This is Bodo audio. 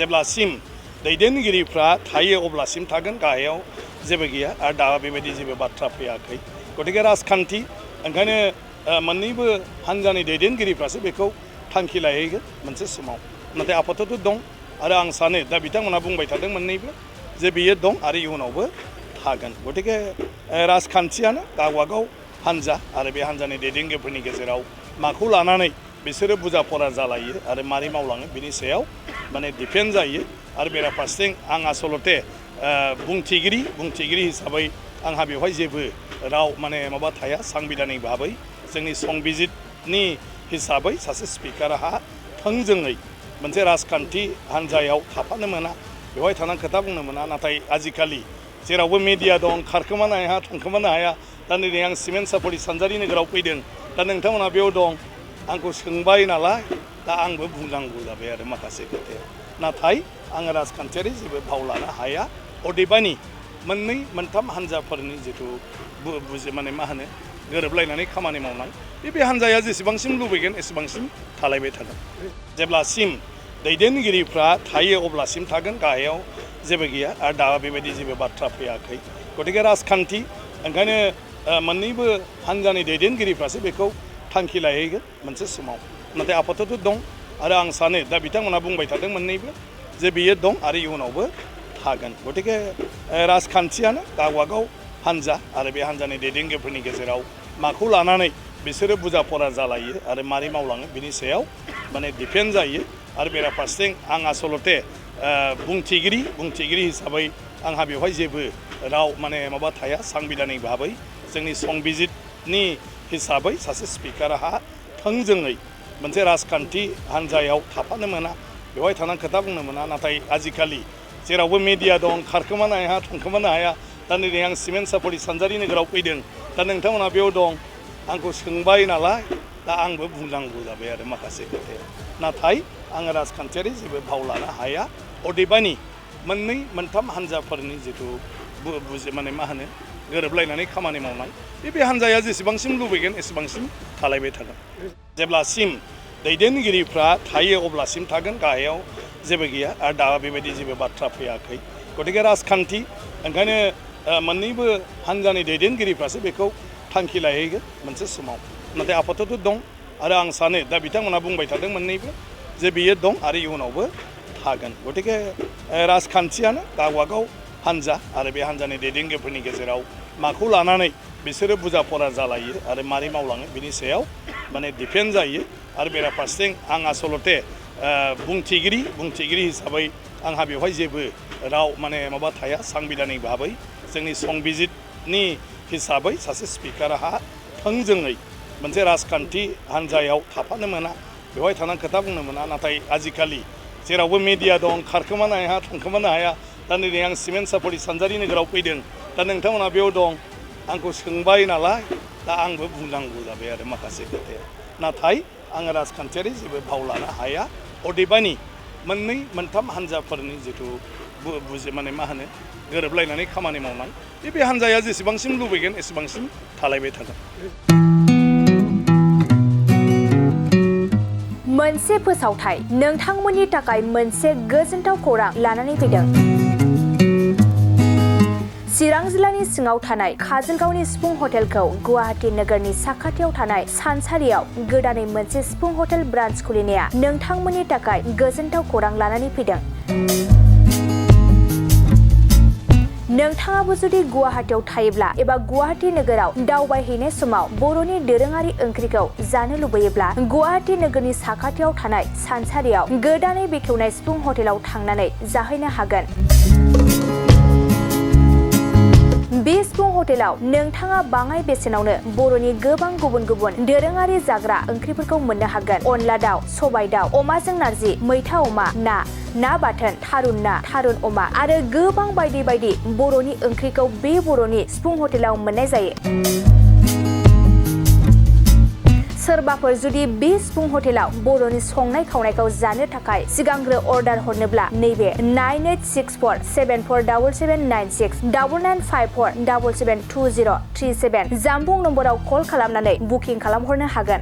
जेब्लासिम दैदेनगिरिफ्रा थायो अब्लासिम थागोन गाहायाव जेबो गैया आरो दा बेबायदि जेबो बाथ्रा फैयाखै गतिके राजखान्थि ओंखायनो मोननैबो हान्जानि दैदेनगिरिफ्रासो बेखौ थांखि लाहैगोन मोनसे समाव नाथाय आफादत दं आरो आं सानो दा बिथांमोना बुंबाय थादों मोननैबो जे बियो दं आरो इयुनावबो थागोन गतिके राजखान्थियानो गावबागाव हान्जा आरो बे हान्जानि दैदेनगिरिफोरनि गेजेराव माखौ लानानै बिसोरो बुजा फरा जालायो आरो मारै मावलाङो बिनि सायाव माने डिपेन्ड जायो आरो बेराफारसेथिं आं आसलते बुंथिगिरि हिसाबै आंहा बेवहाय जेबो राव माने माबा थाया सांबिधानिक भाबै जोंनि संबिजितनि हिसाबै सासे स्पिकारा थोंजोङै मोनसे राजखान्थि हान्जायाव थाफानो मोना बेवहाय थानानै खोथा बुंनो मोना नाथाय आजिखालि जेरावबो मिडिया दं खारखोमानो हाया थांखोमानो हाया दा नै आं सिमेन्ट सापरि सानजारि नोगोराव फैदों दा नोंथांमोना बेयाव दं आंखौ सोंबाय नालाय दा आंबो बुंनांगौ जाबाय आरो माखासे खोथाया नाथाय आङो राजखान्थियारि जेबो भाव लानो हाया अदेबानि मोननै मोनथाम हान्जाफोरनि जिथु माने मा होनो गोरोबलायनानै खामानि मावनाय बे हान्जाया जेसेबांसिम लुबैगोन एसेबांसिम थालायबाय थागोन जेब्लासिम दैदेनगिरिफ्रा थायो अब्लासिम थागोन गाहायाव जेबो गैया आरो दा बेबायदि जेबो बाथ्रा फैयाखै गतिके राजखान्थि ओंखायनो मोननैबो हान्जानि दैदेनगिरिफ्रासो बेखौ थांखि लाहैगोन मोनसे समाव नाथाय आफादत दं आरो आं सानो दा बिथांमोना बुंबाय थादों मोननैबो जे बियो दं आरो इयुनावबो थागोन गतिके राजखान्थियानो गावबागाव हान्जा आरो बे हान्जानि दैदेनगिरिफोरनि गेजेराव माखौ लानानै बिसोरो बुजा फरा जालायो आरो मारै मावलाङो बिनि सायाव माने डिपेन्ड जायो आरो बेराफारसेथिं आं आसलते बुंथिगिरि हिसाबै आंहा बेवहाय जेबो राव माने माबा थाया सांबिधानिक भाबै जोंनि संबिजितनि हिसाबै सासे स्पिकारा थोंजोङै मोनसे राजखान्थि हान्जायाव थाफानो मोना बेवहाय थानानै खोथा बुंनो मोना नाथाय आजिखालि जेरावबो मिडिया दं खारखोमानो हाया थांखोमानो हाया दा नै आं सिमेन्ट सापरि सानजारि नोगोराव फैदों दा नोंथांमोना बेयाव दं आंखौ सोंबाय नालाय दा आंबो बुंनांगौ जाबाय आरो माखासे खोथाया नाथाय आङो राजखान्थियारि जेबो भाव लानो हाया अदेबानि मोननै मोनथाम हान्जाफोरनि जिथु माने मा होनो गोरोबलायनानै खामानि मावनाय बे हान्जाया जेसेबांसिम लुबैगोन एसेबांसिम थालायबाय थागोन जेब्लासिम दैदेनगिरिफ्रा थायो अब्लासिम थागोन गाहायाव जेबो गैया आरो दा बेबायदि जेबो बाथ्रा फैयाखै गतिके राजखान्थि ओंखायनो मोननैबो हान्जानि दैदेनगिरिफ्रासो बेखौ थांखि लाहैगोन मोनसे समाव नाथाय आफादत दं आरो आं सानो दा बिथांमोना बुंबाय थादों मोननैबो जे बियो दं आरो इयुनावबो थागोन गतिके राजखान्थियानो गावबागाव हान्जा आरो बे हान्जानि दैदेनगिरिफोरनि गेजेराव माखौ लानानै बिसोरो बुजा फरा जालायो आरो मारै मावलाङो बिनि सायाव माने डिपेन्ड जायो आरो बेराफारसेथिं आं आसलते बुंथिगिरि हिसाबै आंहा बेवहाय जेबो राव माने माबा थाया सांबिधानिक भाबै जोंनि संबिजितनि हिसाबै सासे स्पिकारा थोंजोङै मोनसे राजखान्थि हान्जायाव थाफानो मोना बेवहाय थानानै खोथा बुंनो मोना नाथाय आजिखालि जेरावबो मिडिया दं खारखोमानो हाया थांखोमानो हाया दा नै आं सिमेन्ट सापरि सानजारि नोगोराव फैदों दा नोंथांमोना बेयाव दं आंखौ सोंबाय नालाय दा आंबो बुंनांगौ जाबाय आरो माखासे खोथाया नाथाय आङो राजखान्थियारि जेबो भाव लानो हाया अदेबानि मोननै मोनथाम हान्जाफोरनि जिथु माने मा होनो गोरोबलायनानै खामानि मावनाय बे हान्जाया जेसेबांसिम लुबैगोन एसेबांसिम थालायबाय थागोन मोनसे फोसावथाय नोंथांमोननि थाखाय मोनसे गोजोनथाव खौरां लानानै फैदों चिरां जिल्लानि सिङाव थानाय काजलगावनि सिफुं हटेलखौ गुवाहाटी नोगोरनि साखाथियाव थानाय सानसारियाव गोदानै मोनसे सिफुं हटेल ब्रान्च खुलिनाया नोंथांमोननि थाखाय गोजोनथाव खौरां लानानै फैदों नोंथाङाबो जुदि गुवाहाटीयाव थायोब्ला एबा गुवाहाटी नोगोराव दावबायहैनाय समाव बर'नि दोरोङारि ओंख्रिखौ जानो लुबैयोब्ला गुवाहाटी नोगोरनि साखाथियाव थानाय सानसारियाव गोदानै बेखेवनाय सिफुं हटेलाव थांनानै जाहैनो हागोन बे सिफुं हटेलाव नोंथाङा बाङाय बेसेनावनो बर'नि गोबां गुबुन गुबुन दोरोङारि जाग्रा ओंख्रिफोरखौ मोननो हागोन अनला दाउ सबाय दाउ अमाजों नारजि मैथा अमा ना बाथोन थारुन ना थारुन अमा आरो गोबां बायदि बायदि बर'नि ओंख्रिखौ बे बर'नि सिफुं हटेलाव मोननाय जायो सोरबाफोर जुदि बे सिफुं हटेलाव बर'नि संनाय खावनायखौ जानो थाखाय सिगांग्रो अर्डार हरनोब्ला नैबे 9864747796 9954772037 जामबुं नम्बराव कल खालामनानै बुकिं खालामहरनो हागोन